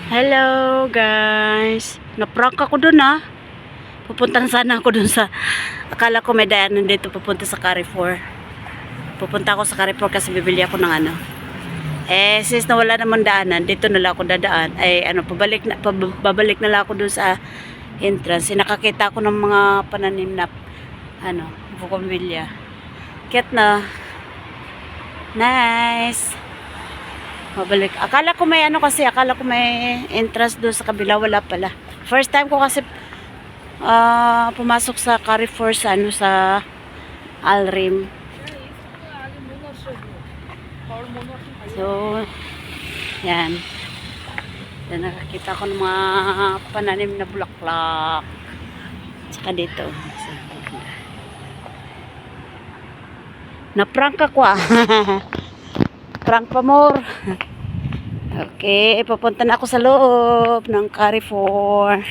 Hello guys. Na-prank ako dun ah. Pupunta sana ako dun sa, akala ko may daanan dito pupunta sa Carrefour. Pupunta ako sa Carrefour kasi bibili ako ng ano. Since nawala naman daanan, dito na lang ako dadaan. Babalik na lang ako dun sa entrance. Nakakita ako ng mga pananim na bougainvillea. Cute na. Nice. Mabalik. Akala ko may entrance doon sa kabila, wala pala. First time ko kasi pumasok sa Carrefour sa Alrim. So, yan. Yan, nakakita ko ng mga pananim na bulaklak. Tsaka dito. Na-prank ako ah. Prank pa more. Okay, papunta na ako sa loob ng Carrefour.